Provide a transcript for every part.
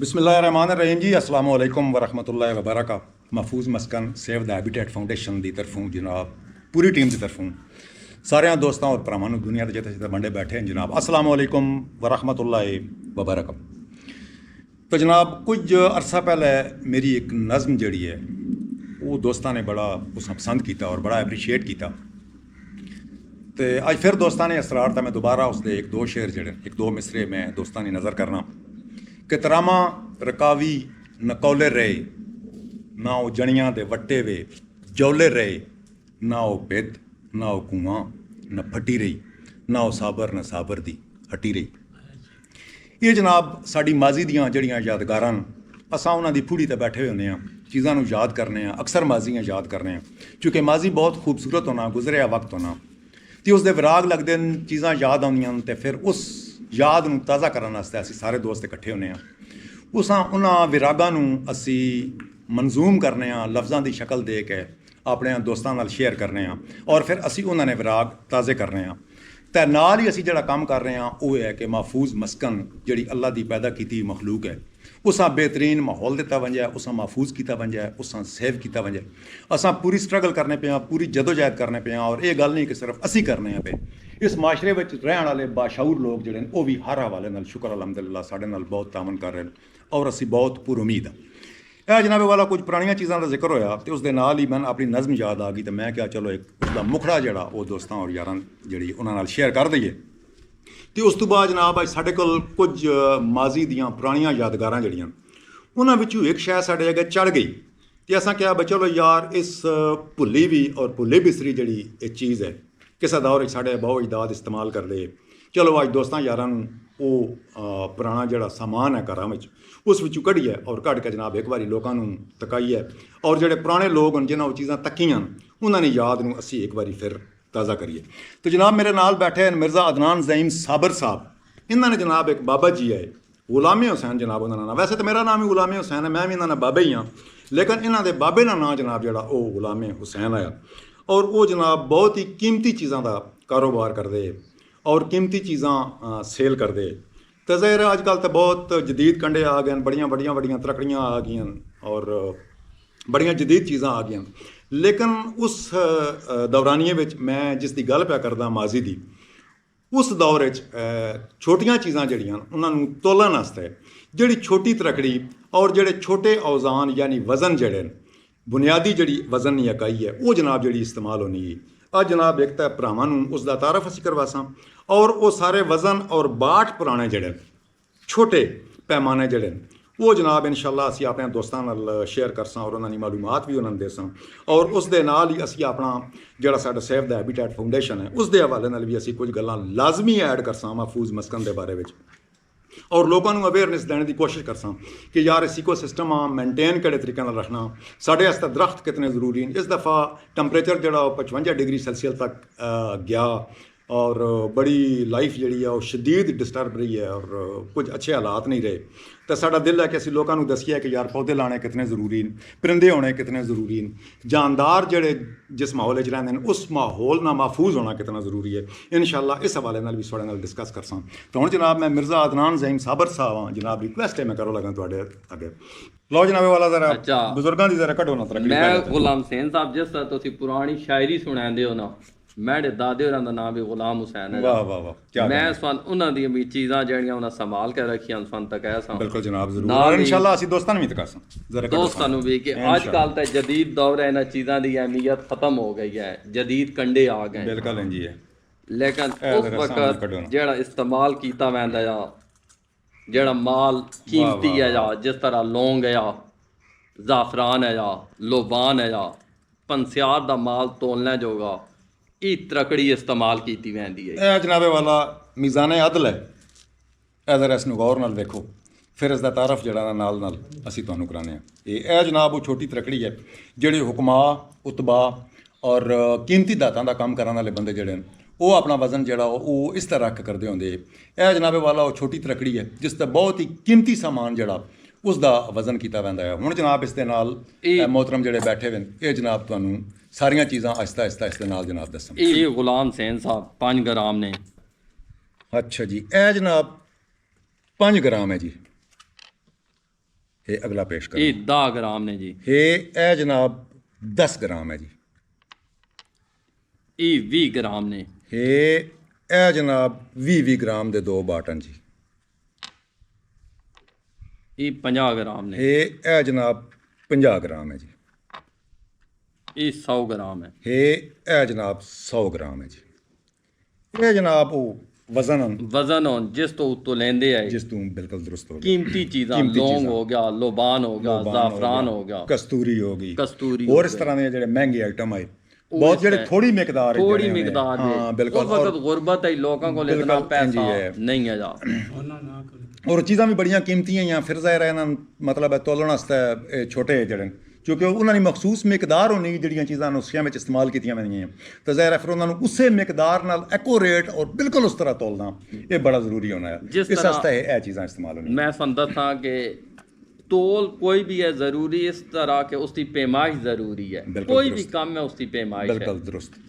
बिस्मिल्लाहिर्रहमानिर्रहीम जी अस्सलाम वालेकुम वरहमतुल्लाहि वबरकातुहू। महफूज मस्कन सेव द हैबिटेट फाउंडेशन की तरफों जनाब पूरी टीम की तरफों सारे दोस्तों और भरावां नूं दुनिया के जिते जिते बंडे बैठे हैं जनाब अस्सलाम वालेकुम वरहमतुल्लाहि वबरकातुहू। तो जनाब कुछ अरसा पहले मेरी एक नज़म जड़ी है वो दोस्तों ने बड़ा उसने पसंद किया और बड़ा एप्रीशिएट किया। तो अज फिर दोस्तों ने असरार मैं दोबारा उसके एक दो शेर जड़े एक दो मिसरे मैं दोस्तों की नज़र करना कि तरामा रकावी नकौले रहे ना वो जनियां दे वट्टे वे जौले रहे ना वो बिद ना वो कुआं न फटी रही ना वो साबर न साबर दी हटी रही। ये जनाब साड़ी माजी दियां जड़ियां यादगारां असां उन्हां दी फूड़ी ते बैठे होने चीज़ां नूं याद करने अक्सर माजियां याद करने क्योंकि माजी बहुत खूबसूरत होना गुजरिया वक्त होना तो उसके विराग लगते हैं चीज़ां याद आउंदियां तो फिर उस याद नूं ताज़ा करने वास्ते असीं सारे दोस्त इकट्ठे होने उन्हां विरागां नूं असीं मंजूम करने लफ्ज़ां की शक्ल दे के अपने दोस्तों नाल शेयर करने और फिर असीं उन्होंने विराग ताज़े करने तो नाल ही असीं जिहड़ा काम कर रहे हैं वो है कि महफूज मस्कन जिहड़ी अल्लाह की पैदा की मखलूक है उसा बेहतरीन माहौल दिता वंजा उसा महफूज किया वंजा उसा सेव किया वंजा। असां पूरी स्ट्रगल करने पे पूरी जदोजहद करने पे और ये गल नहीं कि सिर्फ असी करने पे इस माशरे में रहने वाले बाशाऊर लोग जोड़े वो भी हर हवाले नाल शुक्र अलहमदुलिल्लाह साढ़े नाल बहुत तामन कर रहे हैं और असी बहुत पुर उम्मीद हाँ। यह जनाबे वाला कुछ पुरानिया चीज़ों का जिक्र होया तो उसके नाल ही मैंने अपनी नज़म याद आ गई तो मैं क्या चलो एक उसका मुखड़ा जड़ा वो दोस्तों और यारां जी उन्होंने शेयर कर दईए। तो उस तो बाद जनाब अज साढ़े कोल कुछ माजी दियाँ पुरानियां यादगारां जड़ियां उन्हां विचों एक शै साढ़े अगे चढ़ गई तो असां क्या बा चलो यार इस भुली भी और भुले बिसरी जी एक चीज़ है किसी दौर साढ़े बहु अजदाद इस्तेमाल करते चलो अज दोस्तों यारां वो पुराना जोड़ा समान है घरों में उस विचों कढ़िए और कढ़ के जनाब एक बारी लोगों तकाइए और जोड़े पुराने लोग हैं जिन्हें वो चीज़ां तक्कियां उन्होंने याद नूं असीं एक बारी फिर ताज़ा करिए। तो जनाब मेरे नाल बैठे हैं मिर्ज़ा अदनान ज़ईम साबर साहब इन्होंने जनाब एक बाबा जी है गुलामी हुसैन जनाब उन्होंने नाम वैसे तो मेरा नाम ही गुलामी हुसैन है मैं भी इन्होंने बाबे ही हाँ लेकिन इन्हों के बाबे का नाम जनाब जोड़ा वो गुलामी हुसैन आया और वो जनाब बहुत ही कीमती चीज़ों का कारोबार करते और कीमती चीज़ां सेल करते। तो ज़ाहिर है अजकल तो बहुत जदीद कंडे आ गए बड़ियां बड़ियां बड़ियां तरक्ड़ियाँ आ गई और बड़ियां जदीद चीज़ां आ गई लेकिन उस दौरानिए में मैं जिसकी गल पै करदा माजी की उस दौर छोटियां चीज़ां जड़ियां उन्होंने तोलन वास्ते जी छोटी तरकड़ी और जोड़े छोटे औज़ान यानी वज़न जड़े बुनियादी जी वज़न की इकाई है वो जनाब जी इस्तेमाल होनी है। अज जनाब एक तो भरावां उसका तारफ असीं करवासां और वो सारे वज़न और बाट पुराने जड़े छोटे पैमाने जड़े वो जनाब इंशाअल्लाह असीं अपने दोस्तों नाल शेयर करसां और उन्होंने मालूमात भी उन्होंने देसां और उस दे नाल ही असीं अपना जिहड़ा साडा सेव द हैबिटेट फाउंडेशन है उस दे हवाले नाल भी असीं कुछ गल्लां लाजमी ऐड करसां महफूज मस्कन के बारे में और लोगों को अवेयरनेस देने की कोशिश करसां कि यार इस इको सिस्टम मेनटेन किहड़े तरीके नाल रखना साढ़े वास्ते दरख्त कितने जरूरी हैं। इस दफ़ा टंपरेचर जो 55 डिग्री सेल्सियस तक गया और बड़ी लाइफ जी है वो शदीद डिस्टर्ब रही है और कुछ अच्छे हालात नहीं रहे। तो साडा दिल है कि असीं लोगों को दसीए कि यार पौधे लाने कितने जरूरी हैं परिंदे होने कितने जरूरी हैं जानदार जोड़े जिस माहौल रहिंदे हैं उस माहौल ना महफूज होना कितना जरूरी है। इंशाअल्लाह इस हवाले नाल भी थोड़े नाल डिस्कस करसां। तो हुण जनाब मैं मिर्ज़ा अदनान ज़ईम साबर साहब हाँ जनाब रिक्वेस्ट है मैं करो लगा तुहाडे अगे लो जनाबे वाला जरा बुजुर्गों की जरा कढो ना तरक्की मैं गुलाम हुसैन साहब जिस तरह तुसीं पुरानी शायरी सुणांदे हो ना मेरे दादे होरां दा नाम भी गुलाम हुसैन है। वाह वाह वाह क्या मैं सन उन्हां दी भी चीज़ां जड़ियां उन्हां संभाल के रखियां सन तक ऐसा बिल्कुल जनाब जरूर और इंशाअल्लाह असीं दोस्तां भी तकासां जरा दोस्तां नूं भी कि आजकल तो जदीद दौर है इन्हां चीज़ां दी अहमियत खत्म हो गई है जदीद कंडे आ गए बिल्कुल जी है लेकिन उस वक्त जिहड़ा इस्तेमाल किया वैंदा या जिहड़ा माल कीमती है या जिस तरह लौंग है ज़ाफरान है लोबान है पंसियार दा माल तोलने जोगा ये तरकड़ी इस्तेमाल की वैंदी है। यह जनाबे वाला मीज़ान अदल है इधर इस गौर नाल देखो फिर इसका तारफ जड़ा नाल नाल असीं तुहानूं कराने ये जनाब वो छोटी तरकड़ी है जिहड़े हुक्मा उतबा और कीमती दातां दा काम करने वाले बंदे जिहड़े वो अपना वज़न जोड़ा वो इस तरह रख करते होंगे। यह जनाबे वाला वो छोटी तरकड़ी है जिसका बहुत ही कीमती सामान जोड़ा उसका वज़न किया वैंदा है। हुण जनाब इस दे नाल मोहतरम जिहड़े बैठे हुए ये जनाब तुहानूं सारियां चीज़ां आहिस्ता आहिस्ता इसके नाल जनाब दस्सन। ये गुलाम हुसैन साहब 5 ग्राम ने। अच्छा जी यह जनाब 5 ग्राम है जी ਇਹ ਅਗਲਾ ਪੇਸ਼ ਕਰੋ। ਇਹ 10 ਗ੍ਰਾਮ ਨੇ ਜੀ। ਇਹ ਜਨਾਬ 10 ਗ੍ਰਾਮ ਹੈ ਜੀ। ਇਹ 20 ਗ੍ਰਾਮ ਨੇ। ਇਹ ਜਨਾਬ 20 ਗ੍ਰਾਮ ਦੇ 2 ਬਾਟਨ ਜੀ। ਇਹ 50 ਗ੍ਰਾਮ ਨੇ। ਇਹ ਜਨਾਬ 50 ਗ੍ਰਾਮ ਹੈ ਜੀ। ਇਹ 100 ਗ੍ਰਾਮ ਹੈ। ਇਹ ਜਨਾਬ 100 ਗ੍ਰਾਮ ਹੈ ਜੀ। ਇਹ ਜਨਾਬ ਉਹ ਵਜ਼ਨ ਹੋਣ ਜਿਸ ਤੋਂ ਉੱਤੋਂ ਲੈਂਦੇ ਆਏ, ਜਿਸ ਤੋਂ ਬਿਲਕੁਲ ਦਰੁਸਤ ਹੋ ਗਿਆ। ਕੀਮਤੀ ਚੀਜ਼ਾਂ, ਲੌਂਗ ਹੋ ਗਿਆ, ਲੋਬਾਨ ਹੋ ਗਿਆ, ਜ਼ਾਫਰਾਨ ਹੋ ਗਿਆ, ਕਸਤੂਰੀ ਹੋ ਗਈ, ਕਸਤੂਰੀ ਹੋਰ ਇਸ ਤਰ੍ਹਾਂ ਦੇ ਜਿਹੜੇ ਮਹਿੰਗੇ ਆਈਟਮ ਆਏ, ਬਹੁਤ ਜਿਹੜੇ ਥੋੜੀ ਮਿਕਦਾਰ ਹਾਂ ਬਿਲਕੁਲ। ਉਸ ਵਕਤ ਗੁਰਬਤ ਹੈ, ਲੋਕਾਂ ਕੋਲ ਇਤਨਾ ਪੈਸਾ ਨਹੀਂ ਹੈ ਜਾ, ਔਰ ਚੀਜ਼ਾਂ ਵੀ ਬੜੀਆਂ ਕੀਮਤੀਆਂ ਆ। ਫਿਰ ਜ਼ਾਹਿਰ ਹੈ ਇਹਨਾਂ ਮਤਲਬ ਹੈ ਤੋਲਣ ਵਾਸਤੇ ਛੋਟੇ ਜਿਹੜੇ, ਕਿਉਂਕਿ ਉਹਨਾਂ ਦੀ ਮਖਸੂਸ ਮਿਕਦਾਰ ਹੋਣੀ ਜਿਹੜੀਆਂ ਚੀਜ਼ਾਂ ਨੁਸਖਿਆਂ ਵਿੱਚ ਇਸਤੇਮਾਲ ਕੀਤੀਆਂ ਜਾਂਦੀਆਂ, ਤਾਂ ਜ਼ਾਹਿਰ ਹੈ ਫਿਰ ਉਹਨਾਂ ਨੂੰ ਉਸੇ ਮਿਕਦਾਰ ਨਾਲ ਐਕੂਰੇਟ ਔਰ ਬਿਲਕੁਲ ਉਸ ਤਰ੍ਹਾਂ ਤੋਲਣਾ ਇਹ ਬੜਾ ਜ਼ਰੂਰੀ ਹੋਣਾ ਹੈ। ਇਸ ਵਾਸਤੇ ਇਹ ਚੀਜ਼ਾਂ ਇਸਤੇਮਾਲ ਹੋਣੀਆਂ। ਮੈਂ ਤੁਹਾਨੂੰ ਦੱਸਾਂ ਕਿ तोल कोई भी है ज़रूरी, इस तरह के उसकी पैमाइश ज़रूरी है। कोई भी काम है उसकी पैमाइश है। बिल्कुल दुरुस्त।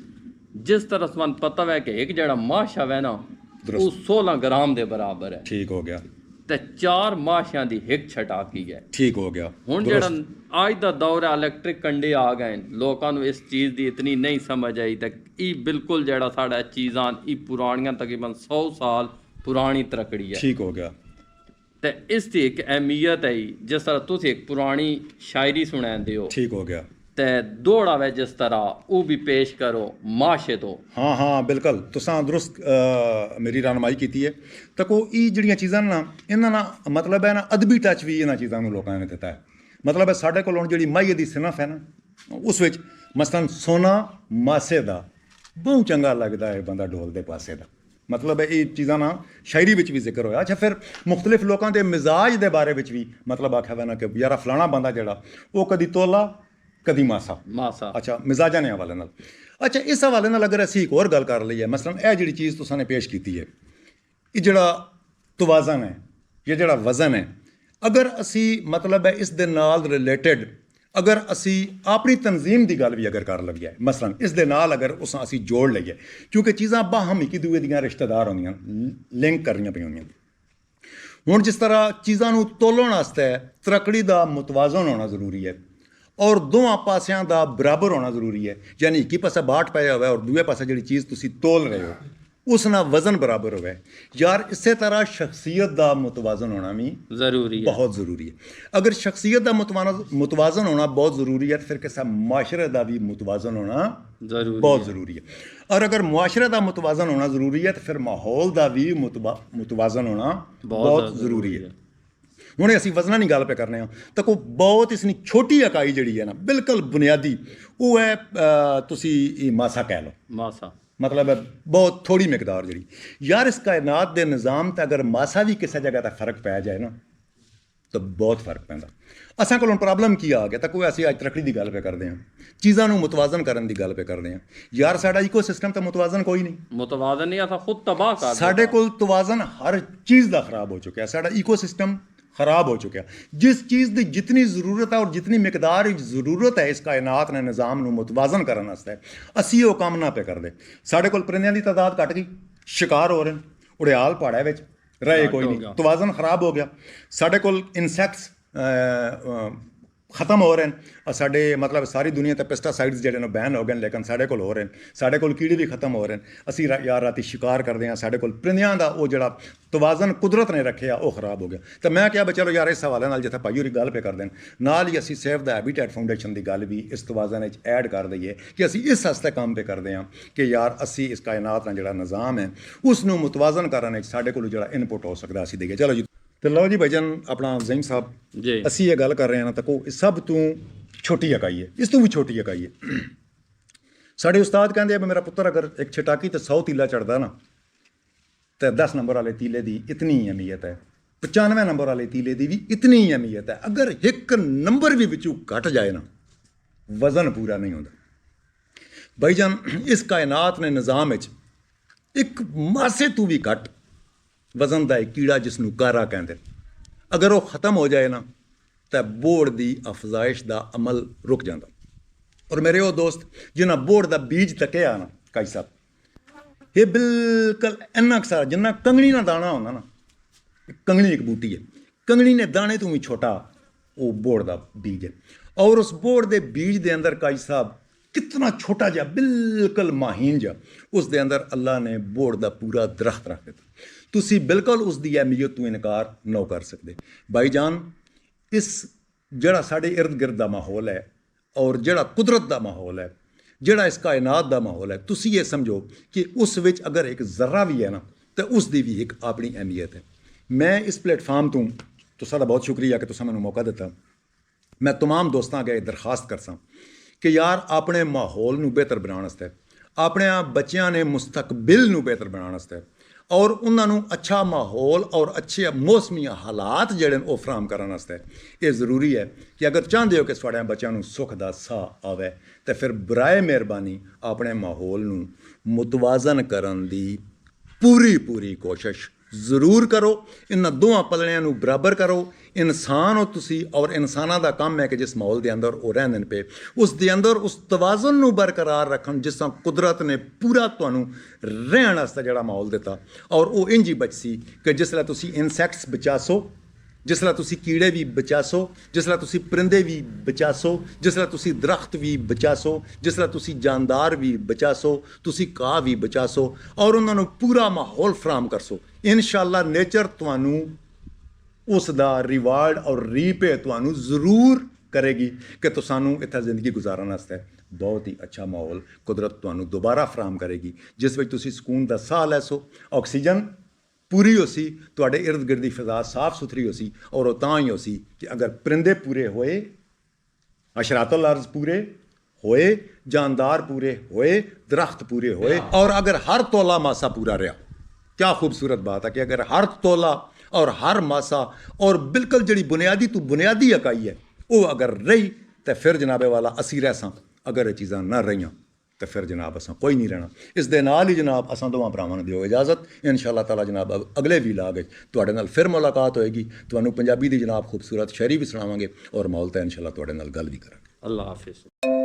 जिस तरह से पता है कि एक जड़ा माशा है ना वो 16 ग्राम के बराबर है। ठीक हो गया। ते 4 माशियां दी हिक छटाकी है। ठीक हो गया। हुण जड़ा आज दा दौर है, इलैक्ट्रिक कंडे आ गए, लोगों को इस चीज़ की इतनी नहीं समझ आई। तो ये बिल्कुल जड़ा साढ़ा चीज़ां ये पुरानियां तकरीबन 100 साल पुरानी तरकड़ी है। ठीक हो गया। ਤੇ ਇਸ ਦੀ ਇੱਕ ਅਹਿਮੀਅਤ ਹੈ ਜਿਸ ਤਰ੍ਹਾਂ ਤੁਸੀਂ ਇੱਕ ਪੁਰਾਣੀ ਸ਼ਾਇਰੀ ਸੁਣਾਉਂਦੇ ਹੋ। ਠੀਕ ਹੋ ਗਿਆ। ਤੇ ਦੋੜਾ ਵੇ ਜਿਸ ਤਰ੍ਹਾਂ ਉਹ ਵੀ ਪੇਸ਼ ਕਰੋ ਮਾਸ਼ੇ ਤੋਂ। ਹਾਂ ਹਾਂ ਬਿਲਕੁਲ, ਤੁਸੀਂ ਦਰੁਸਤ ਮੇਰੀ ਰਹਿਨਮਾਈ ਕੀਤੀ ਹੈ। ਤਾਂ ਕੋ ਇਹ ਜਿਹੜੀਆਂ ਚੀਜ਼ਾਂ ਨਾ ਇਹਨਾਂ ਨਾਲ ਮਤਲਬ ਹੈ ਨਾ ਅਦਬੀ ਟੱਚ ਵੀ ਇਹਨਾਂ ਚੀਜ਼ਾਂ ਨੂੰ ਲੋਕਾਂ ਨੇ ਦਿੱਤਾ ਹੈ। ਮਤਲਬ ਹੈ ਸਾਡੇ ਕੋਲ ਹੁਣ ਜਿਹੜੀ ਮਾਹੀਏ ਦੀ ਸਿਨਫ ਹੈ ਨਾ ਉਸ ਵਿੱਚ ਮਸਲਨ ਸੋਨਾ ਮਾਸੇ ਦਾ ਬਹੁਤ ਚੰਗਾ ਲੱਗਦਾ ਹੈ ਬੰਦਾ ਢੋਲ ਦੇ ਪਾਸੇ ਦਾ। ਮਤਲਬ ਹੈ ਇਹ ਚੀਜ਼ਾਂ ਨਾ ਸ਼ਾਇਰੀ ਵਿੱਚ ਵੀ ਜ਼ਿਕਰ ਹੋਇਆ। ਅੱਛਾ ਫਿਰ ਮੁਖਤਲਿਫ ਲੋਕਾਂ ਦੇ ਮਿਜ਼ਾਜ ਦੇ ਬਾਰੇ ਵਿੱਚ ਵੀ ਮਤਲਬ ਆਖਿਆ ਵਾ ਨਾ ਕਿ ਯਾਰਾ ਫਲਾਣਾ ਬੰਦਾ ਜਿਹੜਾ ਉਹ ਕਦੀ ਤੋਲਾ ਕਦੀ ਮਾਸਾ। ਅੱਛਾ ਮਿਜ਼ਾਜਾਂ ਦੇ ਹਵਾਲੇ ਨਾਲ। ਅੱਛਾ ਇਸ ਹਵਾਲੇ ਨਾਲ ਅਗਰ ਅਸੀਂ ਇੱਕ ਹੋਰ ਗੱਲ ਕਰ ਲਈਏ, ਮਸਲਨ ਇਹ ਜਿਹੜੀ ਚੀਜ਼ ਤੁਸੀਂ ਨੇ ਪੇਸ਼ ਕੀਤੀ ਹੈ, ਇਹ ਜਿਹੜਾ ਤਵਾਜ਼ਨ ਹੈ ਜਾਂ ਜਿਹੜਾ ਵਜ਼ਨ ਹੈ, ਅਗਰ ਅਸੀਂ ਮਤਲਬ ਹੈ ਇਸ ਦੇ ਨਾਲ ਰਿਲੇਟਡ ਅਗਰ ਅਸੀਂ ਆਪਣੀ ਤਨਜ਼ੀਮ ਦੀ ਗੱਲ ਵੀ ਅਗਰ ਕਰ ਲਈਏ, ਮਸਲਨ ਇਸ ਦੇ ਨਾਲ ਅਗਰ ਉਸ ਅਸੀਂ ਜੋੜ ਲਈਏ, ਕਿਉਂਕਿ ਚੀਜ਼ਾਂ ਬਾਹਮ ਇੱਕ ਦੂਏ ਦੀਆਂ ਰਿਸ਼ਤੇਦਾਰ ਹੁੰਦੀਆਂ, ਲਿੰਕ ਕਰਨੀਆਂ ਪਈਆਂ ਹੁੰਦੀਆਂ। ਹੁਣ ਜਿਸ ਤਰ੍ਹਾਂ ਚੀਜ਼ਾਂ ਨੂੰ ਤੋਲਣ ਵਾਸਤੇ ਤਰਕੜੀ ਦਾ ਮੁਤਵਾਜ਼ਨ ਹੋਣਾ ਜ਼ਰੂਰੀ ਹੈ ਔਰ ਦੋਵਾਂ ਪਾਸਿਆਂ ਦਾ ਬਰਾਬਰ ਹੋਣਾ ਜ਼ਰੂਰੀ ਹੈ। ਯਾਨੀ ਇੱਕ ਹੀ ਪਾਸੇ ਬਾਟ ਪਾਇਆ ਹੋਇਆ ਔਰ ਦੂਏ ਪਾਸੇ ਜਿਹੜੀ ਚੀਜ਼ ਤੁਸੀਂ ਤੋਲ ਰਹੇ ਹੋ ਉਸ ਨਾਲ ਵਜ਼ਨ ਬਰਾਬਰ ਹੋਵੇ। ਯਾਰ ਇਸੇ ਤਰ੍ਹਾਂ ਸ਼ਖਸੀਅਤ ਦਾ ਮੁਤਵਾਜ਼ਨ ਹੋਣਾ ਵੀ ਜ਼ਰੂਰੀ ਹੈ, ਬਹੁਤ ਜ਼ਰੂਰੀ ਹੈ। ਅਗਰ ਸ਼ਖਸੀਅਤ ਦਾ ਮੁਤਵਾਜ਼ਨ ਹੋਣਾ ਬਹੁਤ ਜ਼ਰੂਰੀ ਹੈ ਤਾਂ ਫਿਰ ਕਿਸੇ ਮਾਸ਼ਰੇ ਦਾ ਵੀ ਮੁਤਵਾਜ਼ਨ ਹੋਣਾ ਬਹੁਤ ਜ਼ਰੂਰੀ ਹੈ। ਔਰ ਅਗਰ ਮੁਆਸ਼ਰੇ ਦਾ ਮੁਤਵਾਜ਼ਨ ਹੋਣਾ ਜ਼ਰੂਰੀ ਹੈ ਤਾਂ ਫਿਰ ਮਾਹੌਲ ਦਾ ਵੀ ਮੁਤਵਾਜ਼ਨ ਹੋਣਾ ਬਹੁਤ ਜ਼ਰੂਰੀ ਹੈ। ਹੁਣ ਅਸੀਂ ਵਜ਼ਨਾਂ ਦੀ ਗੱਲ ਪੇ ਕਰਨੇ ਹਾਂ ਤਾਂ ਕੋਈ ਬਹੁਤ ਇਸਨੀ ਛੋਟੀ ਇਕਾਈ ਜਿਹੜੀ ਹੈ ਨਾ ਬਿਲਕੁਲ ਬੁਨਿਆਦੀ ਉਹ ਹੈ ਤੁਸੀਂ ਮਾਸਾ ਕਹਿ ਲਓ। ਮਾਸਾ ਮਤਲਬ ਹੈ ਬਹੁਤ ਥੋੜੀ ਮਿਕਦਾਰ ਜਿਹੜੀ। ਯਾਰ ਇਸ ਕਾਇਨਾਤ ਦੇ ਨਿਜ਼ਾਮ ਤੇ ਅਗਰ ਮਾਸਾ ਵੀ ਕਿਸੇ ਜਗ੍ਹਾ ਤੇ ਫਰਕ ਪੈ ਜਾਏ ਨਾ ਤਾਂ ਬਹੁਤ ਫਰਕ ਪੈਂਦਾ। ਅਸਾਂ ਕੋਲ ਪ੍ਰੋਬਲਮ ਕੀ ਆ ਗਿਆ ਤਾਂ ਕੋਈ ਅਸੀਂ ਅੱਜ ਤਰੱਕੀ ਦੀ ਗੱਲ ਪੇ ਕਰਦੇ ਹਾਂ, ਚੀਜ਼ਾਂ ਨੂੰ ਮੁਤਵਾਜ਼ਨ ਕਰਨ ਦੀ ਗੱਲ ਪੇ ਕਰਦੇ ਹਾਂ। ਯਾਰ ਸਾਡਾ ਇਕੋਸਿਸਟਮ ਤਾਂ ਮੁਤਵਾਜ਼ਨ ਕੋਈ ਨਹੀਂ, ਮੁਤਵਾਜ਼ਨ ਨਹੀਂ, ਅਸਾਂ ਖੁਦ ਤਬਾਹ ਕਰ ਸਾਡੇ ਕੋਲ ਤਵਾਜ਼ਨ ਹਰ ਚੀਜ਼ ਦਾ ਖਰਾਬ ਹੋ ਚੁੱਕਿਆ। ਸਾਡਾ ਇਕੋਸਿਸਟਮ ਖਰਾਬ ਹੋ ਚੁੱਕਿਆ। ਜਿਸ ਚੀਜ਼ ਦੀ ਜਿਤਨੀ ਜ਼ਰੂਰਤ ਹੈ ਔਰ ਜਿਤਨੀ ਮਿਕਦਾਰ ਜ਼ਰੂਰਤ ਹੈ ਇਸ ਕਾਇਨਾਤ ਨੇ ਨਿਜ਼ਾਮ ਨੂੰ ਮੁਤਵਾਜ਼ਨ ਕਰਨ ਵਾਸਤੇ, ਅਸੀਂ ਉਹ ਕੰਮ ਨਾ ਪੇ ਕਰਦੇ। ਸਾਡੇ ਕੋਲ ਪਰਿੰਦਿਆਂ ਦੀ ਤਾਦਾਦ ਘਟ ਗਈ, ਸ਼ਿਕਾਰ ਹੋ ਰਹੇ ਨੇ, ਉੜਿਆਲ ਪਹਾੜਾਂ ਵਿੱਚ ਰਹੇ ਕੋਈ ਨਹੀਂ, ਤਵਾਜ਼ਨ ਖਰਾਬ ਹੋ ਗਿਆ। ਸਾਡੇ ਕੋਲ ਇਨਸੈਕਟਸ ਖਤਮ ਹੋ ਰਹੇ ਨੇ। ਸਾਡੇ ਮਤਲਬ ਸਾਰੀ ਦੁਨੀਆ 'ਤੇ ਪੈਸਟੀਸਾਈਡਸ ਜਿਹੜੇ ਨੇ ਬੈਨ ਹੋ ਗਏ ਨੇ, ਲੇਕਿਨ ਸਾਡੇ ਕੋਲ ਹੋ ਰਹੇ ਨੇ। ਸਾਡੇ ਕੋਲ ਕੀੜੇ ਵੀ ਖਤਮ ਹੋ ਰਹੇ ਨੇ। ਅਸੀਂ ਯਾਰ ਰਾਤੀ ਸ਼ਿਕਾਰ ਕਰਦੇ ਹਾਂ, ਸਾਡੇ ਕੋਲ ਪਰਿੰਦਿਆਂ ਦਾ ਉਹ ਜਿਹੜਾ ਤਵਾਜ਼ਨ ਕੁਦਰਤ ਨੇ ਰੱਖਿਆ ਉਹ ਖਰਾਬ ਹੋ ਗਿਆ। ਤਾਂ ਮੈਂ ਕਿਹਾ ਚਲੋ ਯਾਰ ਇਸ ਹਵਾਲੇ ਨਾਲ ਜਿੱਥੇ ਭਾਈ ਹੋਰੀ ਗੱਲ ਪੇ ਕਰਦੇ ਨੇ, ਨਾਲ ਹੀ ਅਸੀਂ ਸੇਵ ਦਾ ਹੈਬੀਟੈਟ ਫਾਊਂਡੇਸ਼ਨ ਦੀ ਗੱਲ ਵੀ ਇਸ ਤਵਾਜ਼ਨ ਵਿੱਚ ਐਡ ਕਰ ਦਈਏ ਕਿ ਅਸੀਂ ਇਸ ਵਾਸਤੇ ਕੰਮ ਪੇ ਕਰਦੇ ਹਾਂ ਕਿ ਯਾਰ ਅਸੀਂ ਇਸ ਕਾਇਨਾਤ ਦਾ ਜਿਹੜਾ ਨਿਜ਼ਾਮ ਹੈ ਉਸ ਨੂੰ ਮੁਤਵਾਜ਼ਨ ਕਰਨ ਵਿੱਚ ਸਾਡੇ ਕੋਲ ਜਿਹੜਾ ਇਨਪੁਟ ਹੋ ਸਕਦਾ ਅਸੀਂ ਦੇਈਏ। ਚਲੋ ਜੀ ਤੇ ਲਓ ਜੀ ਭਾਈਜਾਨ ਆਪਣਾ ਜ਼ਹੀਨ ਸਾਹਿਬ ਜੀ, ਅਸੀਂ ਇਹ ਗੱਲ ਕਰ ਰਹੇ ਹਾਂ ਨਾ ਤਾਂ ਕੋ ਸਭ ਤੋਂ ਛੋਟੀ ਇਕਾਈ ਹੈ, ਇਸ ਤੋਂ ਵੀ ਛੋਟੀ ਇਕਾਈ ਹੈ। ਸਾਡੇ ਉਸਤਾਦ ਕਹਿੰਦੇ ਆ ਵੀ ਮੇਰਾ ਪੁੱਤਰ ਅਗਰ ਇੱਕ ਛਟਾਕੀ ਤੇ 100 ਤੀਲਾ ਚੜਦਾ ਨਾ ਤੇ 10 ਨੰਬਰ ਵਾਲੇ ਤੀਲੇ ਦੀ ਇਤਨੀ ਅਹਿਮੀਅਤ ਹੈ, 95 ਨੰਬਰ ਵਾਲੇ ਤੀਲੇ ਦੀ ਵੀ ਇਤਨੀ ਅਹਿਮੀਅਤ ਹੈ। ਅਗਰ ਇੱਕ ਨੰਬਰ ਵੀ ਵਿੱਚੋਂ ਘਟ ਜਾਏ ਨਾ ਵਜ਼ਨ ਪੂਰਾ ਨਹੀਂ ਹੁੰਦਾ। ਭਾਈਜਾਨ ਇਸ ਕਾਇਨਾਤ ਨੇ ਨਿਜ਼ਾਮ ਵਿੱਚ ਇੱਕ ਮਾਸੇ ਤੋਂ ਵੀ ਘੱਟ ਵਜ਼ਨ ਦਾ ਇੱਕ ਕੀੜਾ ਜਿਸ ਨੂੰ ਕਾਰਾ ਕਹਿੰਦੇ, ਅਗਰ ਉਹ ਖਤਮ ਹੋ ਜਾਏ ਨਾ ਤਾਂ ਬੋੜ ਦੀ ਅਫਜ਼ਾਇਸ਼ ਦਾ ਅਮਲ ਰੁਕ ਜਾਂਦਾ। ਔਰ ਮੇਰੇ ਉਹ ਦੋਸਤ ਜਿਨ੍ਹਾਂ ਬੋੜ ਦਾ ਬੀਜ ਤੱਕਿਆ ਨਾ ਕਾਈ ਸਾਹਿਬ, ਇਹ ਬਿਲਕੁਲ ਇੰਨਾ ਕੁ ਸਾਰਾ ਜਿੰਨਾ ਕੰਗਣੀ ਦਾ ਦਾਣਾ ਹੁੰਦਾ ਨਾ, ਕੰਗਣੀ ਇੱਕ ਬੂਟੀ ਹੈ, ਕੰਗਣੀ ਨੇ ਦਾਣੇ ਤੋਂ ਵੀ ਛੋਟਾ ਉਹ ਬੋੜ ਦਾ ਬੀਜ ਹੈ। ਔਰ ਉਸ ਬੋੜ ਦੇ ਬੀਜ ਦੇ ਅੰਦਰ ਕਾਜੀ ਸਾਹਿਬ ਕਿਤਨਾ ਛੋਟਾ ਜਿਹਾ ਬਿਲਕੁਲ ਮਾਹੀਨ ਜਿਹਾ ਉਸ ਦੇ ਅੰਦਰ ਅੱਲਾ ਨੇ ਬੋੜ ਦਾ ਪੂਰਾ ਦਰਖਤ ਰੱਖ ਦਿੱਤਾ। ਤੁਸੀਂ ਬਿਲਕੁਲ ਉਸ ਦੀ ਅਹਿਮੀਅਤ ਤੋਂ ਇਨਕਾਰ ਨਾ ਕਰ ਸਕਦੇ। ਭਾਈ ਜਾਨ, ਇਸ ਜਿਹੜਾ ਸਾਡੇ ਇਰਦ ਗਿਰਦ ਦਾ ਮਾਹੌਲ ਹੈ ਔਰ ਜਿਹੜਾ ਕੁਦਰਤ ਦਾ ਮਾਹੌਲ ਹੈ, ਜਿਹੜਾ ਇਸ ਕਾਇਨਾਤ ਦਾ ਮਾਹੌਲ ਹੈ, ਤੁਸੀਂ ਇਹ ਸਮਝੋ ਕਿ ਉਸ ਵਿੱਚ ਅਗਰ ਇੱਕ ਜ਼ਰਾ ਵੀ ਹੈ ਨਾ ਤਾਂ ਉਸ ਦੀ ਵੀ ਇੱਕ ਆਪਣੀ ਅਹਿਮੀਅਤ ਹੈ। ਮੈਂ ਇਸ ਪਲੇਟਫਾਰਮ ਤੋਂ ਤੁਹਾਡਾ ਬਹੁਤ ਸ਼ੁਕਰੀਆ ਕਿ ਤੁਸੀਂ ਮੈਨੂੰ ਮੌਕਾ ਦਿੱਤਾ। ਮੈਂ तमाम ਦੋਸਤਾਂ ਅੱਗੇ ਦਰਖਾਸਤ ਕਰਸਾਂ ਕਿ ਯਾਰ ਆਪਣੇ ਮਾਹੌਲ ਨੂੰ ਬਿਹਤਰ ਬਣਾਉਣ ਵਾਸਤੇ, ਆਪਣੇ ਬੱਚਿਆਂ ਨੇ ਮੁਸਤਕਬਲ ਨੂੰ ਬਿਹਤਰ ਬਣਾਉਣ ਵਾਸਤੇ ਔਰ ਉਹਨਾਂ ਨੂੰ ਅੱਛਾ ਮਾਹੌਲ ਔਰ ਅੱਛੇ ਮੌਸਮੀ ਹਾਲਾਤ ਜਿਹੜੇ ਉਹ ਫਰਾਹਮ ਕਰਨ ਵਾਸਤੇ ਇਹ ਜ਼ਰੂਰੀ ਹੈ ਕਿ ਅਗਰ ਚਾਹੁੰਦੇ ਹੋ ਕਿ ਤੁਹਾਡੇ ਬੱਚਿਆਂ ਨੂੰ ਸੁੱਖ ਦਾ ਸਾਹ ਆਵੇ ਤਾਂ ਫਿਰ ਬਰਾਏ ਮਿਹਰਬਾਨੀ ਆਪਣੇ ਮਾਹੌਲ ਨੂੰ ਮੁਤਵਾਜ਼ਨ ਕਰਨ ਦੀ ਪੂਰੀ ਕੋਸ਼ਿਸ਼ ਜ਼ਰੂਰ ਕਰੋ। ਇਹਨਾਂ ਦੋਵਾਂ ਪਲੜਿਆਂ ਨੂੰ ਬਰਾਬਰ ਕਰੋ। ਇਨਸਾਨ ਹੋ ਤੁਸੀਂ ਔਰ ਇਨਸਾਨਾਂ ਦਾ ਕੰਮ ਹੈ ਕਿ ਜਿਸ ਮਾਹੌਲ ਦੇ ਅੰਦਰ ਉਹ ਰਹਿੰਦੇ ਨੇ ਪਏ ਉਸ ਦੇ ਅੰਦਰ ਉਸ ਤਵਾਜ਼ਨ ਨੂੰ ਬਰਕਰਾਰ ਰੱਖਣ ਜਿਸ ਤਰ੍ਹਾਂ ਕੁਦਰਤ ਨੇ ਪੂਰਾ ਤੁਹਾਨੂੰ ਰਹਿਣ ਵਾਸਤੇ ਜਿਹੜਾ ਮਾਹੌਲ ਦਿੱਤਾ। ਔਰ ਉਹ ਇੰਝ ਹੀ ਬਚਸੀ ਕਿ ਜਿਸ ਤਰ੍ਹਾਂ ਤੁਸੀਂ ਇਨਸੈਕਟਸ ਬਚਾਸੋ, ਜਿਸ ਤਰ੍ਹਾਂ ਤੁਸੀਂ ਕੀੜੇ ਵੀ ਬਚਾਸੋ, ਜਿਸ ਤਰ੍ਹਾਂ ਤੁਸੀਂ ਪਰਿੰਦੇ ਵੀ ਬਚਾਸੋ, ਜਿਸ ਤਰ੍ਹਾਂ ਤੁਸੀਂ ਦਰਖਤ ਵੀ ਬਚਾਸੋ, ਜਿਸ ਤਰ੍ਹਾਂ ਤੁਸੀਂ ਜਾਨਦਾਰ ਵੀ ਬਚਾਸੋ, ਤੁਸੀਂ ਘਾਹ ਵੀ ਬਚਾਸੋ ਔਰ ਉਹਨਾਂ ਨੂੰ ਪੂਰਾ ਮਾਹੌਲ ਫਰਾਹਮ ਕਰਸੋ। ਇਨਸ਼ਾਅੱਲਾ ਨੇਚਰ ਤੁਹਾਨੂੰ ਉਸ ਦਾ ਰਿਵਾਰਡ ਔਰ ਰੀਪੇ ਤੁਹਾਨੂੰ ਜ਼ਰੂਰ ਕਰੇਗੀ ਕਿ ਤੁਹਾਨੂੰ ਇੱਥੇ ਜ਼ਿੰਦਗੀ ਗੁਜ਼ਾਰਨ ਵਾਸਤੇ ਬਹੁਤ ਹੀ ਅੱਛਾ ਮਾਹੌਲ ਕੁਦਰਤ ਤੁਹਾਨੂੰ ਦੁਬਾਰਾ ਫਰਾਹਮ ਕਰੇਗੀ ਜਿਸ ਵਿੱਚ ਤੁਸੀਂ ਸਕੂਨ ਦਾ ਸਾਹ ਲੈ ਸੋ, ਆਕਸੀਜਨ ਪੂਰੀ ਹੋ ਸੀ, ਤੁਹਾਡੇ ਇਰਦ ਗਿਰਦ ਦੀ ਫਿਜ਼ਾ ਸਾਫ਼ ਸੁਥਰੀ ਹੋ ਸੀ। ਔਰ ਉਹ ਤਾਂ ਹੀ ਹੋ ਸੀ ਕਿ ਅਗਰ ਪਰਿੰਦੇ ਪੂਰੇ ਹੋਏ, ਅਸ਼ਰਾਤੁਲ ਅਰਜ਼ ਪੂਰੇ ਹੋਏ, ਜਾਨਦਾਰ ਪੂਰੇ ਹੋਏ, ਦਰਖਤ ਪੂਰੇ ਹੋਏ ਔਰ ਅਗਰ ਹਰ ਤੋਲਾ ਮਾਸਾ पूरा रहा। क्या खूबसूरत बात है कि अगर हर तोला और हर मासा और बिल्कुल जी बुनियादी तो बुनियादी इकाई है वो अगर रही तो फिर जनाबे वाला असी रह सां। अगर ये चीज़ां ना रही तो फिर जनाब असां कोई नहीं रहना। इस दे नाल ही जनाब असां दोवां भरावां नूं दिओ इजाजत। इंशाअल्लाह ताला जनाब अगले व्लॉग तुहाडे नाल फिर मुलाकात होएगी। तुहानूं पंजाबी दी जनाब खूबसूरत शायरी भी सुणावांगे और माहौल ते इंशाअल्लाह तुहाडे नाल गल भी करांगे। अल्लाह हाफिज़।